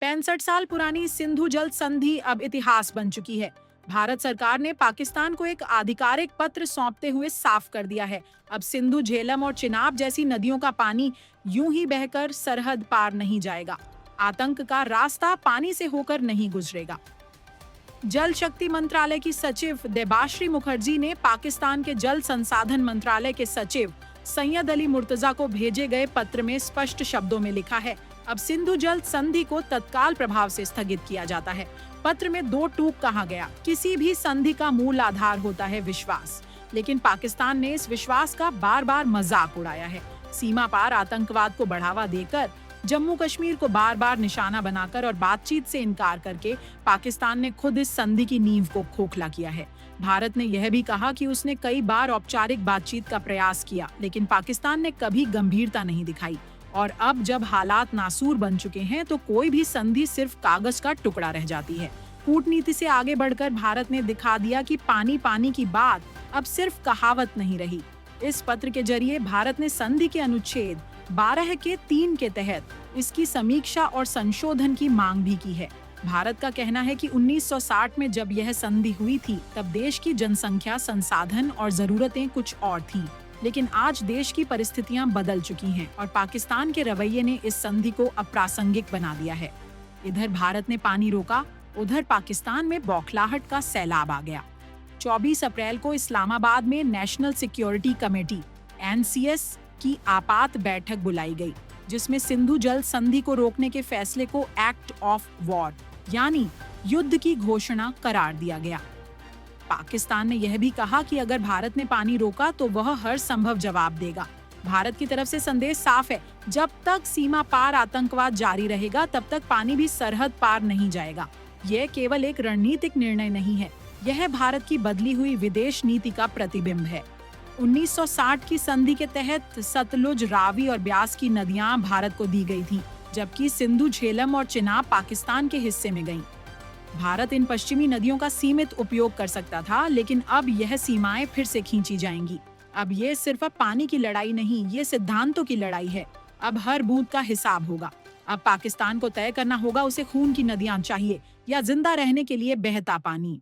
65 साल पुरानी सिंधु जल संधि अब इतिहास बन चुकी है। भारत सरकार ने पाकिस्तान को एक आधिकारिक पत्र सौंपते हुए साफ कर दिया है, अब सिंधु, झेलम और चिनाब जैसी नदियों का पानी यूं ही बहकर सरहद पार नहीं जाएगा। आतंक का रास्ता पानी से होकर नहीं गुजरेगा। जल शक्ति मंत्रालय की सचिव देबाश्री मुखर्जी ने पाकिस्तान के जल संसाधन मंत्रालय के सचिव सैयद अली मुर्तजा को भेजे गए पत्र में स्पष्ट शब्दों में लिखा है, अब सिंधु जल संधि को तत्काल प्रभाव से स्थगित किया जाता है। पत्र में दो टूक कहा गया, किसी भी संधि का मूल आधार होता है विश्वास, लेकिन पाकिस्तान ने इस विश्वास का बार बार मजाक उड़ाया है। सीमा पार आतंकवाद को बढ़ावा देकर, जम्मू कश्मीर को बार बार निशाना बनाकर और बातचीत से इनकार करके पाकिस्तान ने खुद इस संधि की नींव को खोखला किया है। भारत ने यह भी कहा कि उसने कई बार औपचारिक बातचीत का प्रयास किया, लेकिन पाकिस्तान ने कभी गंभीरता नहीं दिखाई। और अब जब हालात नासूर बन चुके हैं तो कोई भी संधि सिर्फ कागज का टुकड़ा रह जाती है। कूटनीति से आगे बढ़कर भारत ने दिखा दिया कि पानी पानी की बात अब सिर्फ कहावत नहीं रही। इस पत्र के जरिए भारत ने संधि के अनुच्छेद 12 के 3 के तहत इसकी समीक्षा और संशोधन की मांग भी की है। भारत का कहना है कि 1960 में जब यह संधि हुई थी तब देश की जनसंख्या, संसाधन और जरूरतें कुछ और थीं। लेकिन आज देश की परिस्थितियां बदल चुकी हैं और पाकिस्तान के रवैये ने इस संधि को अप्रासंगिक बना दिया है। इधर भारत ने पानी रोका, उधर पाकिस्तान में बौखलाहट का सैलाब आ गया। 24 अप्रैल को इस्लामाबाद में नेशनल सिक्योरिटी कमेटी (NCS) की आपात बैठक बुलाई गई, जिसमें सिंधु जल संधि को रोकने के फैसले को एक्ट ऑफ वॉर यानी युद्ध की घोषणा करार दिया गया। पाकिस्तान ने यह भी कहा कि अगर भारत ने पानी रोका तो वह हर संभव जवाब देगा। भारत की तरफ से संदेश साफ है, जब तक सीमा पार आतंकवाद जारी रहेगा तब तक पानी भी सरहद पार नहीं जाएगा। यह केवल एक रणनीतिक निर्णय नहीं है, यह भारत की बदली हुई विदेश नीति का प्रतिबिंब है। 1960 की संधि के तहत सतलुज, रावी और ब्यास की नदियां भारत को दी गई थीं, जबकि सिंधु, झेलम और चिनाब पाकिस्तान के हिस्से में गईं। भारत इन पश्चिमी नदियों का सीमित उपयोग कर सकता था, लेकिन अब यह सीमाएं फिर से खींची जाएंगी। अब ये सिर्फ पानी की लड़ाई नहीं, ये सिद्धांतों की लड़ाई है। अब हर बूंद का हिसाब होगा। अब पाकिस्तान को तय करना होगा, उसे खून की नदियां चाहिए या जिंदा रहने के लिए बहता पानी।